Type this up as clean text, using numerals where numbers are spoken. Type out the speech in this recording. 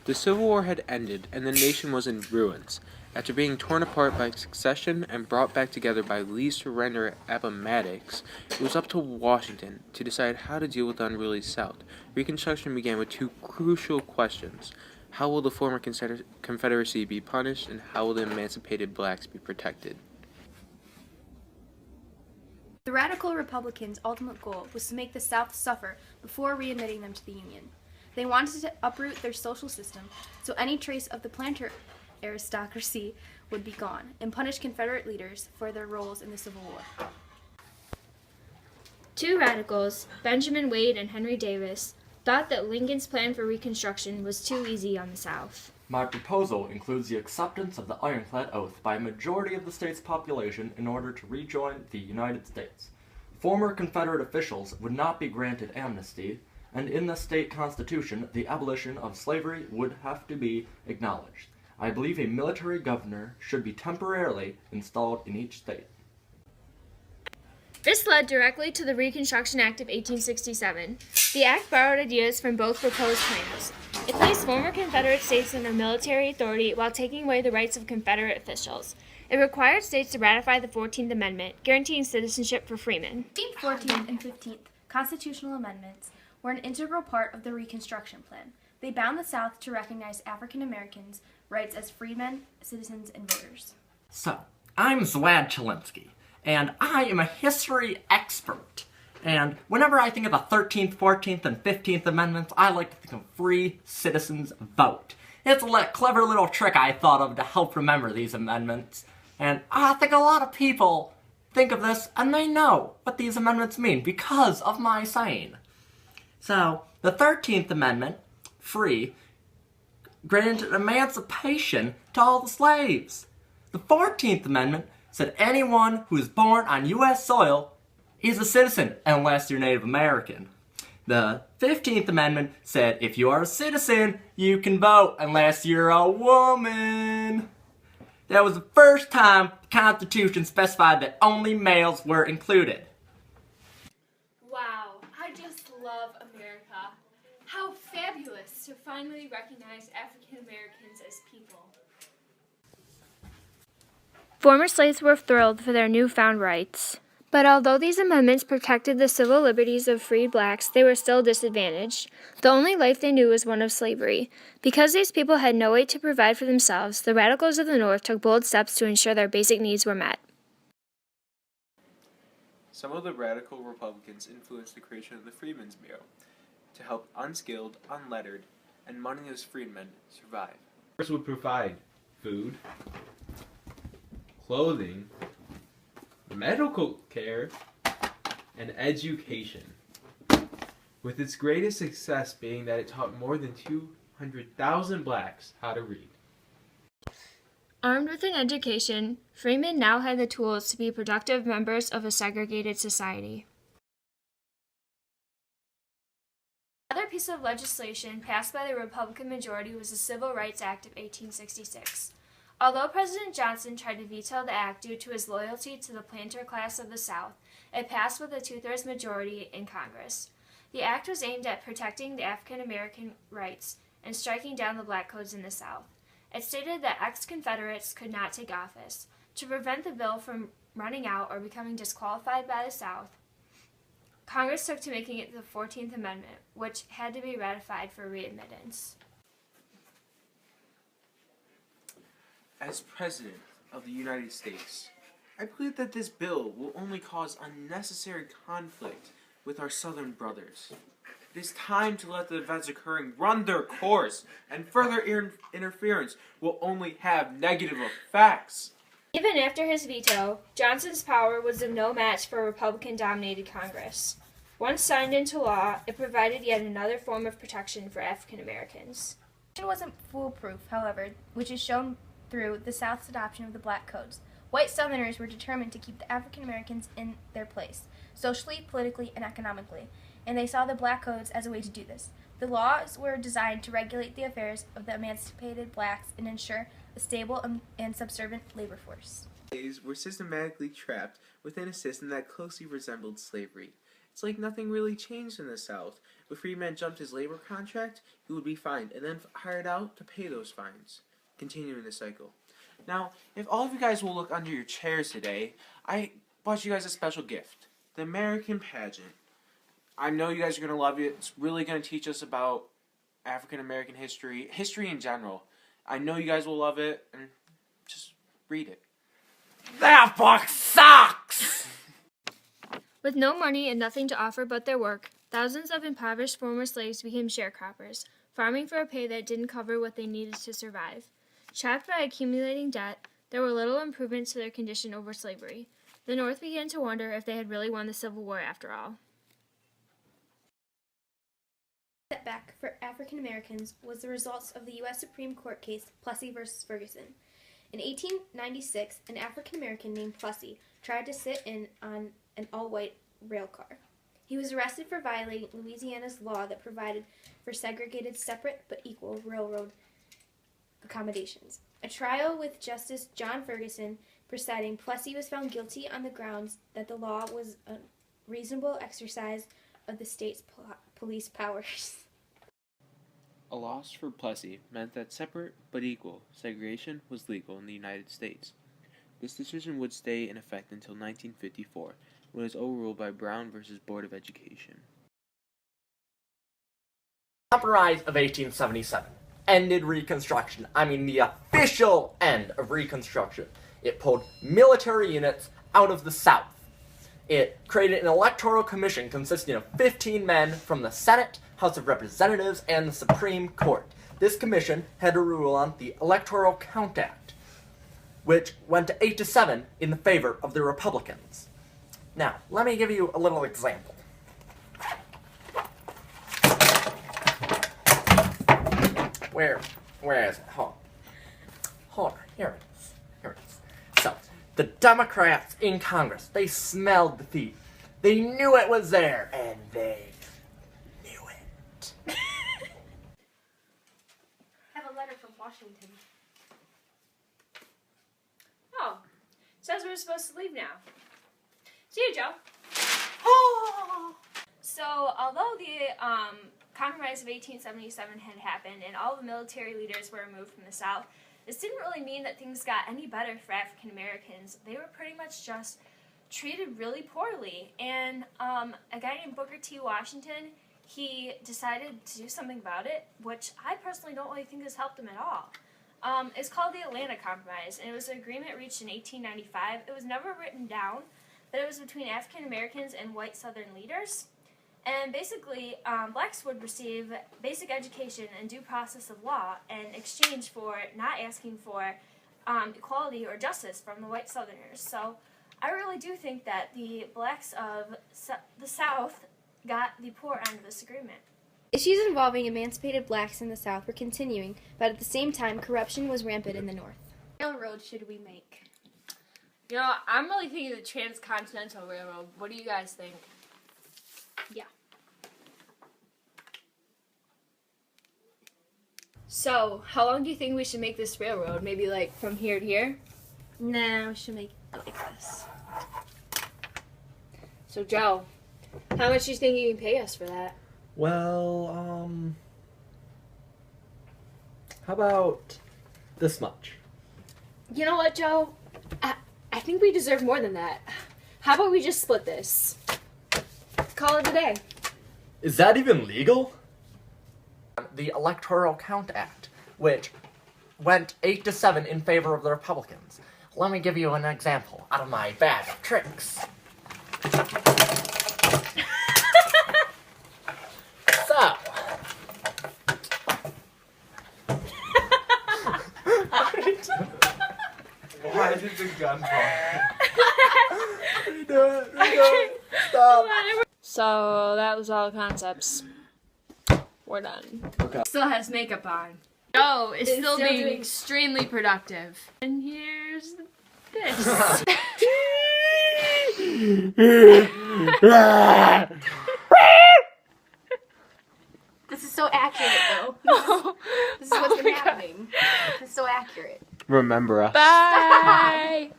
The Civil War had ended, and the nation was in ruins. After being torn apart by secession and brought back together by Lee's surrender at Appomattox, it was up to Washington to decide how to deal with the unruly South. Reconstruction began with two crucial questions. How will the former Confederacy be punished, and how will the emancipated blacks be protected? The radical Republicans' ultimate goal was to make the South suffer before readmitting them to the Union. They wanted to uproot their social system so any trace of the planter aristocracy would be gone, and punish Confederate leaders for their roles in the Civil War. Two radicals, Benjamin Wade and Henry Davis, thought that Lincoln's plan for Reconstruction was too easy on the South. My proposal includes the acceptance of the Ironclad Oath by a majority of the state's population in order to rejoin the United States. Former Confederate officials would not be granted amnesty, and in the state constitution, the abolition of slavery would have to be acknowledged. I believe a military governor should be temporarily installed in each state. This led directly to the Reconstruction Act of 1867. The act borrowed ideas from both proposed plans. It placed former Confederate states under military authority while taking away the rights of Confederate officials. It required states to ratify the 14th Amendment, guaranteeing citizenship for freemen. The 14th and 15th constitutional amendments were an integral part of the Reconstruction Plan. They bound the South to recognize African Americans' rights as freemen, citizens, and voters. So, I'm Zwad Chalinsky, and I am a history expert. And whenever I think of the 13th, 14th, and 15th Amendments, I like to think of free citizens vote. It's a clever little trick I thought of to help remember these amendments. And I think a lot of people think of this and they know what these amendments mean because of my saying. So, the 13th Amendment, free, granted emancipation to all the slaves. The 14th Amendment said anyone who is born on U.S. soil is a citizen unless you're Native American. The 15th Amendment said if you are a citizen, you can vote unless you're a woman. That was the first time the Constitution specified that only males were included. Wow, I just love America. How fabulous to finally recognize African Americans as people. Former slaves were thrilled for their newfound rights. But although these amendments protected the civil liberties of freed blacks, they were still disadvantaged. The only life they knew was one of slavery. Because these people had no way to provide for themselves, the radicals of the North took bold steps to ensure their basic needs were met. Some of the radical Republicans influenced the creation of the Freedmen's Bureau to help unskilled, unlettered, and moneyless freedmen survive. Congress would provide food, clothing, medical care, and education, with its greatest success being that it taught more than 200,000 blacks how to read. Armed with an education, freemen now had the tools to be productive members of a segregated society. Another piece of legislation passed by the Republican majority was the Civil Rights Act of 1866. Although President Johnson tried to veto the act due to his loyalty to the planter class of the South, it passed with a two-thirds majority in Congress. The act was aimed at protecting the African American rights and striking down the black codes in the South. It stated that ex-Confederates could not take office. To prevent the bill from running out or becoming disqualified by the South, Congress took to making it the 14th Amendment, which had to be ratified for readmittance. As President of the United States, I believe that this bill will only cause unnecessary conflict with our Southern brothers. It is time to let the events occurring run their course, and further interference will only have negative effects. Even after his veto, Johnson's power was of no match for a Republican-dominated Congress. Once signed into law, it provided yet another form of protection for African Americans. It wasn't foolproof, however, which is shown through the South's adoption of the black codes. White Southerners were determined to keep the African Americans in their place, socially, politically, and economically, and they saw the black codes as a way to do this. The laws were designed to regulate the affairs of the emancipated blacks and ensure a stable and subservient labor force. Slaves were systematically trapped within a system that closely resembled slavery. It's like nothing really changed in the South. If a free man jumped his labor contract, he would be fined and then hired out to pay those fines, continuing the cycle. Now, if all of you guys will look under your chairs today, I brought you guys a special gift, the American pageant. I know you guys are going to love it. It's really going to teach us about African American history, history in general. I know you guys will love it, and just read it. That book sucks! With no money and nothing to offer but their work, thousands of impoverished former slaves became sharecroppers, farming for a pay that didn't cover what they needed to survive. Trapped by accumulating debt, there were little improvements to their condition over slavery. The North began to wonder if they had really won the Civil War after all. Setback for African Americans was the results of the U.S. Supreme Court case Plessy v. Ferguson. In 1896, an African American named Plessy tried to sit in on an all-white rail car. He was arrested for violating Louisiana's law that provided for segregated, separate but equal railroad accommodations. A trial with Justice John Ferguson presiding, Plessy was found guilty on the grounds that the law was a reasonable exercise of the state's police powers. A loss for Plessy meant that separate but equal segregation was legal in the United States. This decision would stay in effect until 1954, when it was overruled by Brown v. Board of Education. The Compromise of 1877 ended Reconstruction. I mean, the official end of Reconstruction. It pulled military units out of the South. It created an electoral commission consisting of 15 men from the Senate, House of Representatives, and the Supreme Court. This commission had to rule on the Electoral Count Act, which went to 8-7 in the favor of the Republicans. Now, let me give you a little example. Where is it? Hold on. Here it is. So, the Democrats in Congress, they smelled defeat. They knew it was there, and they knew it. I have a letter from Washington. Oh, says we're supposed to leave now. See you, Joe. So, although the Compromise of 1877 had happened and all the military leaders were removed from the South, this didn't really mean that things got any better for African Americans. They were pretty much just treated really poorly. And a guy named Booker T. Washington, he decided to do something about it, which I personally don't really think has helped him at all. It's called the Atlanta Compromise, and it was an agreement reached in 1895. It was never written down, but it was between African Americans and white Southern leaders. And basically, blacks would receive basic education and due process of law in exchange for not asking for equality or justice from the white Southerners. So I really do think that the blacks of the South got the poor end of this agreement. Issues involving emancipated blacks in the South were continuing, but at the same time, corruption was rampant in the North. What railroad should we make? You know, I'm really thinking the Transcontinental Railroad. What do you guys think? Yeah. So, how long do you think we should make this railroad? Maybe like from here to here? Nah, we should make it like this. So, Joe, how much do you think you can pay us for that? Well, how about this much? You know what, Joe? I think we deserve more than that. How about we just split this? Call it a day. Is that even legal? The Electoral Count Act, which went 8-7 in favor of the Republicans. Let me give you an example out of my bag of tricks. So, Why did the gun fall? redo it, stop. So, that was all concepts. We're done. Okay. Still has makeup on. Joe is still being doing- extremely productive. And here's this. This is so accurate, though. This is what's been happening. This is so accurate. Remember us. Bye!